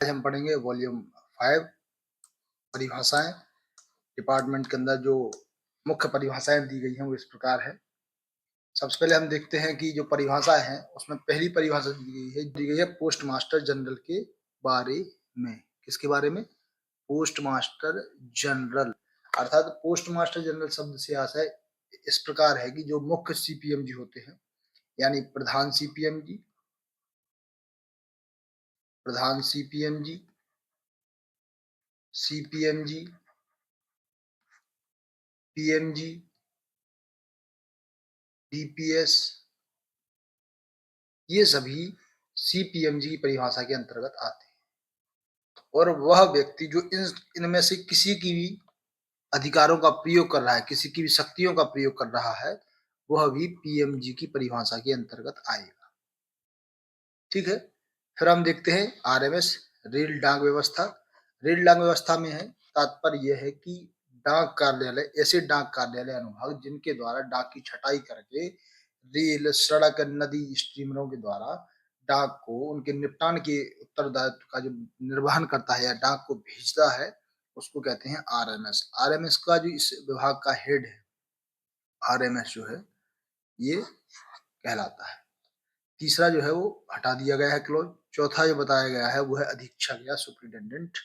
आज हम पढ़ेंगे वॉल्यूम 5 परिभाषाएं। डिपार्टमेंट के अंदर जो मुख्य परिभाषाएं दी गई हैं वो इस प्रकार है। सबसे पहले हम देखते हैं कि जो परिभाषाएं हैं उसमें पहली परिभाषा दी गई है पोस्ट मास्टर जनरल के बारे में। किसके बारे में? Post master general. अर्थात पोस्ट मास्टर जनरल शब्द से आशय इस प्रकार है कि जो मुख्य सीपीएमजी होते हैं, यानी प्रधान सीपीएमजी, सीपीएमजी, पीएमजी, डीपीएस, ये सभी सीपीएमजी की परिभाषा के अंतर्गत आते हैं। और वह व्यक्ति जो इनमें से किसी की भी अधिकारों का प्रयोग कर रहा है, किसी की भी शक्तियों का प्रयोग कर रहा है, वह भी पीएमजी की परिभाषा के अंतर्गत आएगा। ठीक है। फिर हम देखते हैं आरएमएस, रेल डाक व्यवस्था। रेल डाक व्यवस्था में है तात्पर्य यह है कि डाक कार्यालय, ऐसे डाक कार्यालय अनुभाग जिनके द्वारा डाक की छटाई करके रेल, सड़क, नदी, स्टीमरों के द्वारा डाक को उनके निपटान के उत्तरदायित्व का जो निर्वहन करता है या डाक को भेजता है, उसको कहते हैं आरएमएस। आरएमएस का जो इस विभाग का हेड है, आरएमएस जो है ये कहलाता है। तीसरा जो है वो हटा दिया गया है क्लॉज। चौथा जो बताया गया है वो है अधीक्षक या सुप्रिटेंडेंट।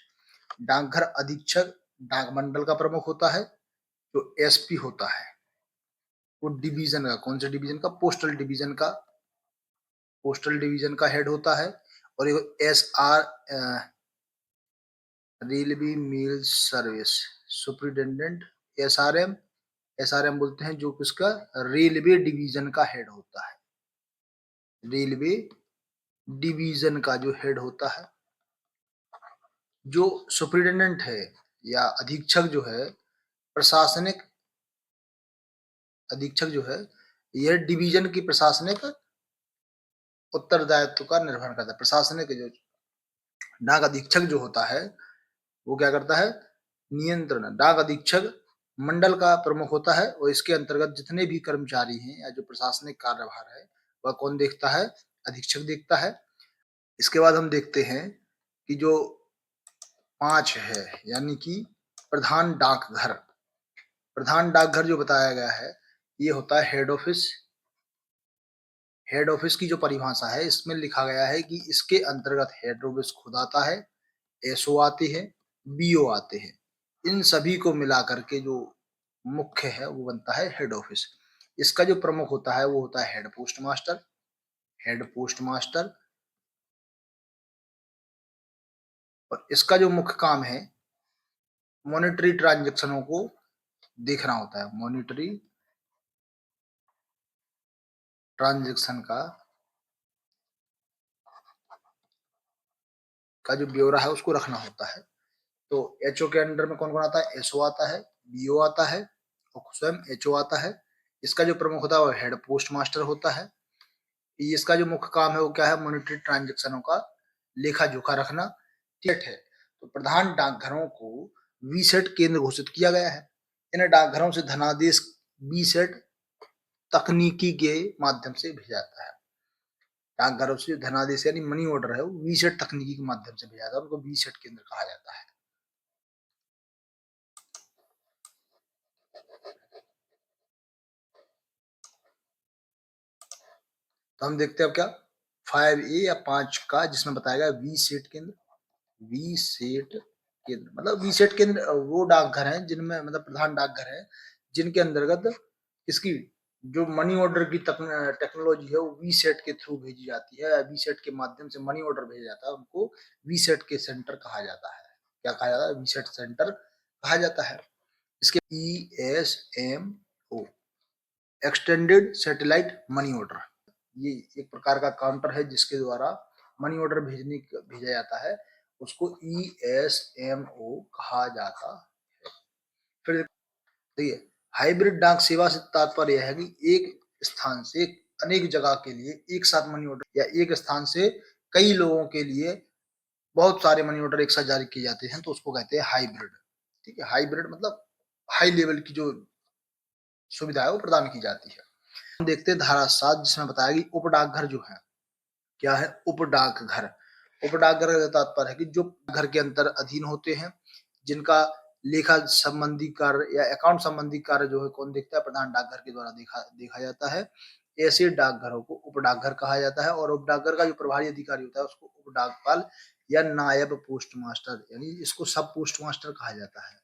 डाकघर अधीक्षक डाक मंडल का प्रमुख होता है। जो एसपी होता है वो डिवीजन का, कौन से डिवीजन का? पोस्टल डिवीजन का हेड होता है। और एक SR, railway mail service superintendent, SRM, SRM बोलते हैं, जो किसका? रेलवे डिवीजन का हेड होता है। रेलवे डिवीजन का जो हेड होता है। जो सुप्रिटेंडेंट है या अधीक्षक जो है, प्रशासनिक अधीक्षक जो है, यह डिवीजन की प्रशासनिक उत्तरदायित्व का निर्वहन करता है। प्रशासनिक जो डाक अधीक्षक जो होता है वो क्या करता है? नियंत्रण। डाक अधीक्षक मंडल का प्रमुख होता है और इसके अंतर्गत जितने भी कर्मचारी हैं या जो प्रशासनिक कार्यभार है वह कौन देखता है? अधीक्षक देखता है। इसके बाद हम देखते हैं कि जो 5 है, यानी कि प्रधान डाकघर। प्रधान डाकघर जो बताया गया है ये होता है हेड ऑफिस। हेड ऑफिस की जो परिभाषा है इसमें लिखा गया है कि इसके अंतर्गत हेड ऑफिस खुद आता है, एसओ आते हैं, बीओ आते हैं। इन सभी को मिलाकर के जो मुख्य है वो बनता है हेड ऑफिस। इसका जो प्रमुख होता है वो होता है head post master. Head post master. और इसका जो मुख्य काम है मॉनिटरी ट्रांजैक्शनों को देखना होता है। मॉनिटरी ट्रांजैक्शन का जो ब्यौरा है उसको रखना होता है। तो एचओ के अंडर में कौन कौन आता है? एसओ आता है, बीओ आता है और स्वयं एचओ आता है। इसका जो प्रमुख होता है वो हेड पोस्ट मास्टर होता है। इसका जो मुख्य काम है वो क्या है? मॉनिटरी ट्रांजैक्शनों का लेखा जोखा रखना। ठीक है। तो प्रधान डाकघरों को वीसेट केंद्र घोषित किया गया है। इन डाकघरों से धनादेश वीसेट तकनीकी के माध्यम से भेजा जाता है। डाकघरों से धनादेश यानी मनी ऑर्डर है वो वीसेट तकनीकी के माध्यम से भेजा जाता है, उनको वीसेट केंद्र कहा जाता है। तो हम देखते हैं अब क्या 5A या 5 का, जिसमें बताया गया वी सेट केंद्र। वी सेट केंद्र मतलब वी सेट केंद्र वो डाकघर हैं जिनमें, मतलब प्रधान डाकघर हैं जिनके अंतर्गत इसकी जो मनी ऑर्डर की टेक्नोलॉजी है वो वी सेट के थ्रू भेजी जाती है। वी सेट के माध्यम से मनी ऑर्डर भेजा जाता है, उनको वी सेट के सेंटर कहा जाता है। क्या कहा जाता है? वी सेट सेंटर कहा जाता है। इसके ESMO, extended satellite money order, ये एक प्रकार का काउंटर है जिसके द्वारा मनी ऑर्डर भेजा जाता है, उसको ESMO कहा जाता है। फिर देखिए हाइब्रिड डाक सेवा से तात्पर्य यह है कि एक स्थान से अनेक जगह के लिए एक साथ मनी ऑर्डर, या एक स्थान से कई लोगों के लिए बहुत सारे मनी ऑर्डर एक साथ जारी किए जाते हैं, तो उसको कहते हैं हाइब्रिड। ठीक है। हाइब्रिड मतलब हाई लेवल की जो सुविधा है वो प्रदान की जाती है। हम देखते हैं धारा 7 जिसमें बताया कि उप डाकघर जो है, क्या है? उप डाकघर। उप डाकघर का तात्पर्य है कि जो घर के अंतर अधीन होते हैं, जिनका लेखा संबंधी कार्य या अकाउंट संबंधी कार्य जो है कौन देखता है, प्रधान डाकघर के द्वारा देखा जाता है। ऐसे डाकघरों को उप डाकघर कहा जाता है और उप डाकघर का जो प्रभारी अधिकारी होता है उसको उप डाकपाल या नायब पोस्ट मास्टर, यानी इसको सब पोस्ट मास्टर कहा जाता है,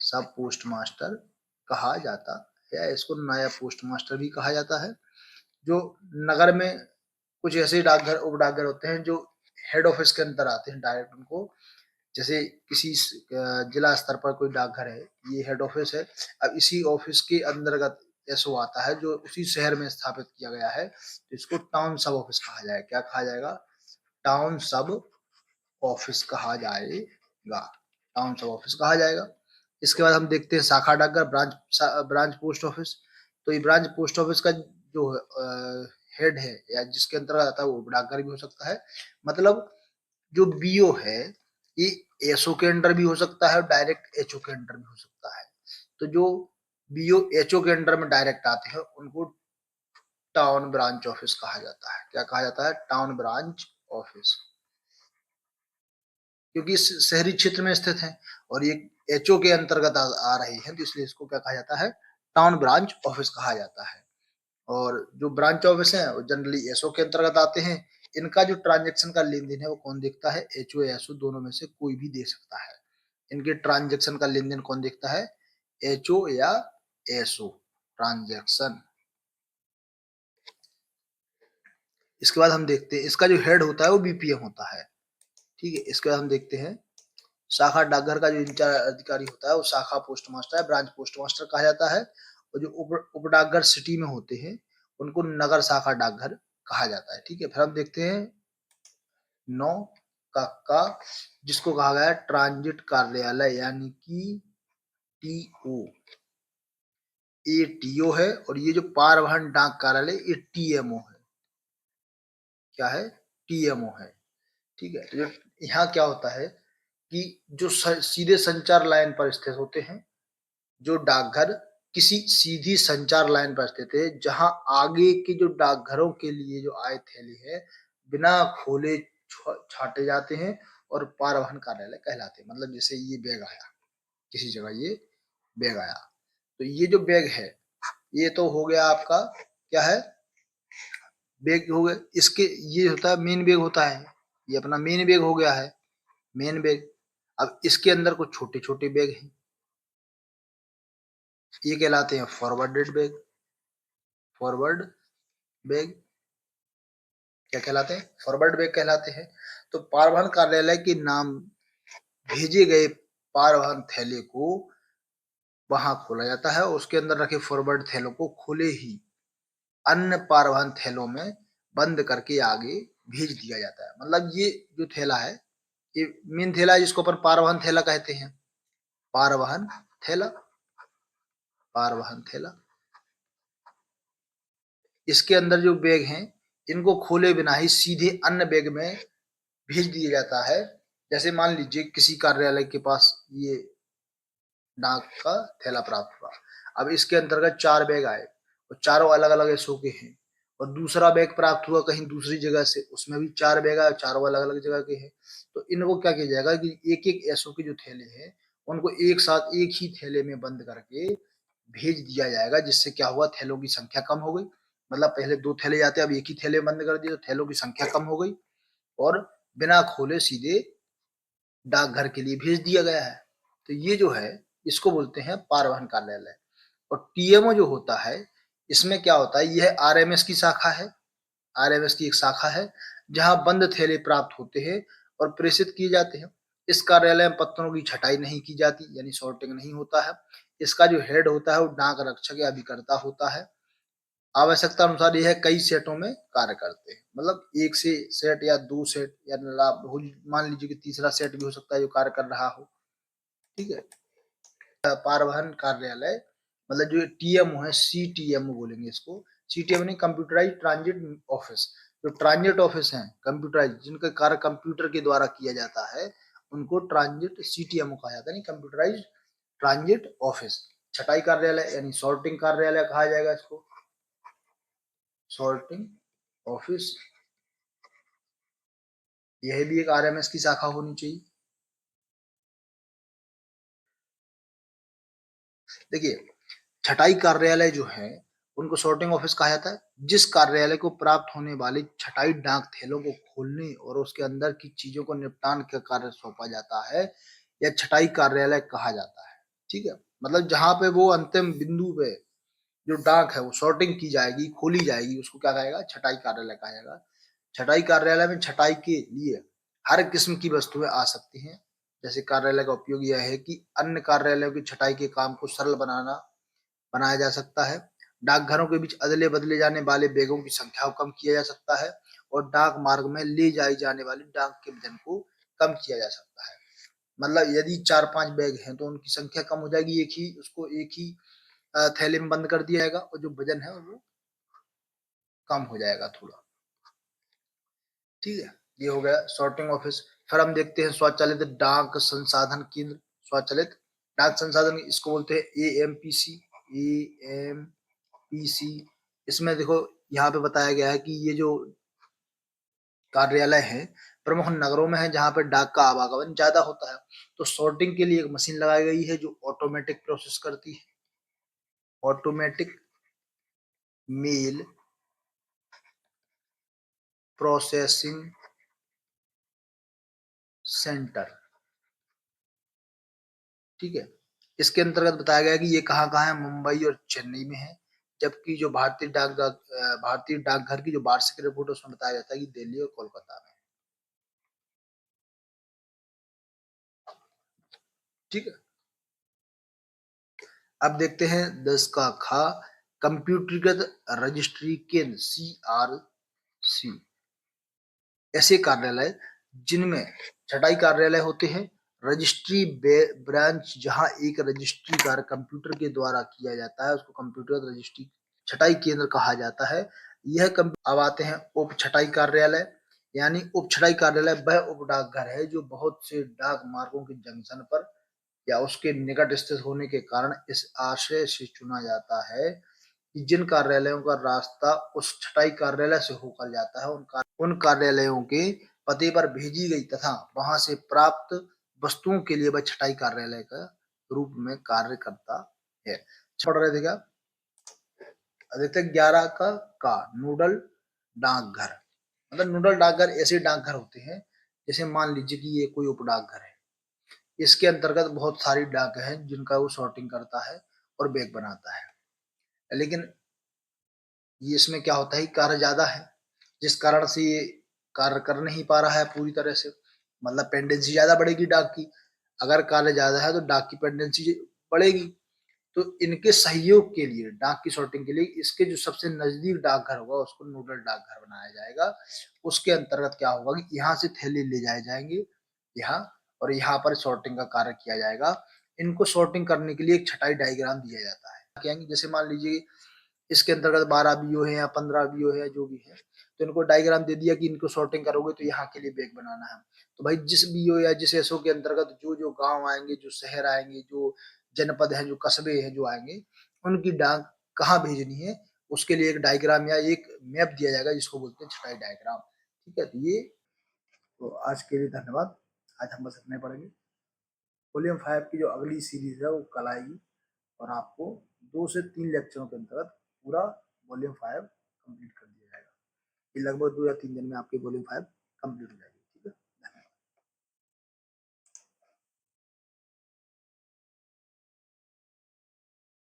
सब पोस्ट मास्टर कहा जाता है, या इसको नायब पोस्ट मास्टर भी कहा जाता है। जो नगर में कुछ ऐसे डाकघर उप डाकघर होते हैं जो हेड ऑफिस के अंदर आते हैं डायरेक्ट, उनको जैसे किसी जिला स्तर पर कोई डाकघर है, ये हेड ऑफिस है, अब इसी ऑफिस के अंतर्गत एसओ आता है जो उसी शहर में स्थापित किया गया है, तो इसको टाउन सब ऑफिस कहा जाएगा। क्या कहा जाएगा? टाउन सब ऑफिस कहा जाएगा, टाउन सब ऑफिस कहा जाएगा। इसके बाद हम देखते हैं शाखा डाकघर, ब्रांच पोस्ट ऑफिस। तो ये ब्रांच पोस्ट ऑफिस का जो हेड है या जिसके अंतर्गत आता है वो डाकघर भी हो सकता है। मतलब जो बीओ है ये एसओ के अंडर भी हो सकता है और डायरेक्ट एचओ के अंडर भी हो सकता है। तो जो बीओ एचओ के अंडर में डायरेक्ट आते हैं उनको टाउन ब्रांच ऑफिस कहा जाता है। क्या कहा जाता है? टाउन ब्रांच ऑफिस, क्योंकि इस शहरी क्षेत्र में स्थित है और ये एचओ के अंतर्गत आ रही है, तो इसलिए इसको क्या कहा जाता है? टाउन ब्रांच ऑफिस कहा जाता है। और जो ब्रांच ऑफिस है वो जनरली एसओ के अंतर्गत आते हैं। इनका जो ट्रांजेक्शन का लेन देन है वो कौन देखता है? एचओ या एसओ दोनों में से कोई भी दे सकता है। इनके ट्रांजेक्शन का लेन देन कौन देखता है? एचओ या एसओ ट्रांजेक्शन। इसके बाद हम देखते हैं इसका जो हेड होता है वो बीपीएम होता है। ठीक है, इसके बाद हम देखते हैं शाखा डाकघर का जो इंचार्ज अधिकारी होता है वो शाखा पोस्ट मास्टर है, ब्रांच पोस्ट मास्टर कहा जाता है। और जो उप डाकघर सिटी में होते हैं उनको नगर शाखा डाकघर कहा जाता है। ठीक है, फिर हम देखते हैं 9 का जिसको कहा गया है ट्रांजिट कार्यालय, यानी कि टीओ। ये टीओ है और ये जो पारवहन डाक कार्यालय ये टीएमओ है। क्या है? टीएमओ है। ठीक है, तो यहाँ क्या होता है कि जो सीधे संचार लाइन पर स्थित होते हैं, जो डाकघर किसी सीधी संचार लाइन पर स्थित है, जहां आगे के जो डाकघरों के लिए जो आय थैली है बिना खोले छाटे जाते हैं और पारवहन कार्यालय कहलाते हैं। मतलब जैसे ये बैग आया किसी जगह, ये बैग आया, तो ये जो बैग है ये तो हो गया आपका, क्या है? बैग हो गया। इसके ये होता है मेन बैग होता है, ये अपना मेन बैग हो गया है, मेन बैग। अब इसके अंदर कुछ छोटे छोटे बैग हैं, ये कहलाते हैं फॉरवर्डेड बैग। फॉरवर्ड बैग क्या कहलाते हैं? फॉरवर्ड बैग कहलाते हैं। तो पारवहन कार्यालय के नाम भेजे गए पारवहन थैले को वहां खोला जाता है और उसके अंदर रखे फॉरवर्ड थैलों को खुले ही अन्य पारवहन थैलों में बंद करके आगे भेज दिया जाता है। मतलब ये जो थैला है ये मेन थैला है जिसको अपन पारवहन थैला कहते हैं। पारवहन थैला, पारवहन थैला। इसके अंदर जो बैग हैं इनको खोले बिना ही सीधे अन्य बैग में भेज दिया जाता है। जैसे मान लीजिए किसी कार्यालय के पास ये डाक का थैला प्राप्त हुआ, अब इसके अंतर्गत 4 बैग आए और चारों अलग अलग एसओ के हैं, और दूसरा बैग प्राप्त हुआ कहीं दूसरी जगह से, उसमें भी 4 बैग आए, चारों अलग अलग जगह के हैं। तो इनको क्या किया जाएगा कि एक एक एसओ के जो थैले हैं उनको एक साथ एक ही थैले में बंद करके भेज दिया जाएगा, जिससे क्या हुआ? थैलों की संख्या कम हो गई। मतलब पहले 2 थैले जाते, अब एक ही थैले बंद कर दिए तो थैलों की संख्या कम हो गई और बिना खोले सीधे डाकघर के लिए भेज दिया गया है। तो ये जो है इसको बोलते हैं पारवहन कार्यालय। और टीएमओ जो होता है इसमें क्या होता है? यह आरएमएस की शाखा है, आरएमएस की एक शाखा है जहां बंद थैले प्राप्त होते हैं और प्रेषित किए जाते हैं। इस कार्यालय में पत्रों की छटाई नहीं की जाती, यानी सॉर्टिंग नहीं होता है। इसका जो हेड होता है वो डाक रक्षक या अभिकर्ता होता है। आवश्यकता अनुसार यह कई सेटों में कार्य करते हैं। मतलब एक से सेट या 2 सेट या मान लीजिए कि तीसरा सेट भी हो सकता है जो कार्य कर रहा हो। ठीक है, पारवहन कार्यालय मतलब जो टीएमओ है, सीटीएमओ बोलेंगे इसको। सीटीएमओ नहीं, कंप्यूटराइज ट्रांजिट ऑफिस। जो ट्रांजिट ऑफिस हैं कंप्यूटराइज, जिनका कार्य कंप्यूटर के द्वारा किया जाता है, उनको ट्रांजिट सीटीएमओ कहा जाता है, नहीं कंप्यूटराइज ट्रांजिट ऑफिस। छटाई कार्यालय यानी सॉर्टिंग कार्यालय कहा जाएगा इसको, सॉर्टिंग ऑफिस। यह भी एक आरएमएस की शाखा होनी चाहिए। देखिए, छटाई कार्यालय जो है उनको सॉर्टिंग ऑफिस कहा जाता है। जिस कार्यालय को प्राप्त होने वाली छटाई डाक थैलों को खोलने और उसके अंदर की चीजों को निपटान का कार्य सौंपा जाता है, या छटाई कार्यालय कहा जाता है। ठीक है, मतलब जहां पे वो अंतिम बिंदु पे जो डाक है वो सॉर्टिंग की जाएगी, खोली जाएगी, उसको क्या कहेगा, छटाई कार्यालय कहा जाएगा। छटाई कार्यालय में छटाई के लिए हर किस्म की वस्तुएं आ सकती हैं। जैसे कार्यालय का उपयोग यह है कि अन्य कार्यालयों की छटाई के काम को सरल बनाया जा सकता है। डाकघरों के बीच अदले बदले जाने वाले बैगों की संख्या को कम किया जा सकता है, और डाक मार्ग में ले जाई जाने वाली डाक के वजन को कम किया जा सकता है। मतलब यदि 4-5 बैग हैं तो उनकी संख्या कम हो जाएगी, एक ही थैले में बंद कर दिया जाएगा, और जो वजन है वो कम हो जाएगा थोड़ा। ठीक है, ये हो गया सॉर्टिंग ऑफिस। फिर हम देखते हैं स्वचालित डाक संसाधन केंद्र। स्वचालित डाक संसाधन, इसको बोलते हैं एएमपीसी। एएमपीसी, इसमें देखो यहाँ पे बताया गया है कि ये जो कार्यालय है प्रमुख नगरों में है जहां पर डाक का आवागमन ज्यादा होता है। तो सॉर्टिंग के लिए एक मशीन लगाई गई है जो ऑटोमेटिक प्रोसेस करती है। Automatic mail processing centre. ठीक है, इसके अंतर्गत बताया गया है कि ये कहाँ-कहाँ है, मुंबई और चेन्नई में है। जबकि जो भारतीय डाकघर की जो वार्षिक रिपोर्ट है उसमें बताया जाता है कि दिल्ली और कोलकाता में। ठीक है, अब देखते हैं 10 का खा, कंप्यूटरीकृत रजिस्ट्री केंद्र, सीआरसी। ऐसे कार्यालय जिनमें छटाई कार्यालय होते हैं, रजिस्ट्री ब्रांच, जहां एक रजिस्ट्री कार्य कंप्यूटर के द्वारा किया जाता है उसको कंप्यूटर रजिस्ट्री छटाई केंद्र कहा जाता है। अब आते हैं उप छटाई कार्यालय। यानी उप छटाई कार्यालय वह उप डाकघर है जो बहुत से डाक मार्गों के जंक्शन पर या उसके निकट स्थित होने के कारण इस आशय से चुना जाता है कि जिन कार्यालयों का रास्ता उस छटाई कार्यालय से होकर जाता है उन कार्यालयों के पते पर भेजी गई तथा वहां से प्राप्त वस्तुओं के लिए वह छटाई कार्यालय का रूप में कार्य करता है। पढ़ रहे थे क्या? अधिकतर 11 का नोडल डाकघर। मतलब नोडल डाकघर ऐसे डाकघर होते हैं, जैसे मान लीजिए कि ये कोई उप डाकघर है, इसके अंतर्गत बहुत सारी डाक हैं जिनका वो सॉर्टिंग करता है और बैग बनाता है। लेकिन ये इसमें क्या होता है, कार्य ज्यादा है, जिस कारण से ये कार्य कर नहीं पा रहा है पूरी तरह से। मतलब पेंडेंसी ज्यादा बढ़ेगी डाक की। अगर कार्य ज्यादा है तो डाक की पेंडेंसी बढ़ेगी। तो इनके सहयोग के लिए, डाक की सॉर्टिंग के लिए, इसके जो सबसे नजदीक डाकघर होगा उसको नोडल डाकघर बनाया जाएगा। उसके अंतर्गत क्या होगा कि यहाँ से थैले ले जाए जाएंगे यहाँ, और यहाँ पर सॉर्टिंग का कार्य किया जाएगा। इनको सॉर्टिंग करने के लिए एक छटाई डायग्राम दिया जाता है। क्या, जैसे मान लीजिए इसके अंतर्गत 12 बीओ है या 15 बीओ है, जो भी है, तो इनको डायग्राम दे दिया कि इनको सॉर्टिंग करोगे तो यहाँ के लिए बैग बनाना है। तो भाई जिस बीओ या जिस एसओ के अंतर्गत जो जो गांव आएंगे, जो शहर आएंगे, जो जनपद है, जो कस्बे हैं जो आएंगे, उनकी डाक कहाँ भेजनी है, उसके लिए एक डायग्राम या एक मैप दिया जाएगा जिसको बोलते हैं छटाई डायग्राम। ठीक है, तो ये, तो आज के लिए धन्यवाद। आज हम बस इतने पढ़ेंगे। वॉल्यूम 5 की जो अगली सीरीज है वो कल आएगी, और आपको 2 से 3 लेक्चरों के अंतर्गत पूरा वॉल्यूम 5 कंप्लीट कर दिया जाएगा। ये लगभग 2 या 3 दिन में आपकी वॉल्यूम 5 कंप्लीट हो जाएगी।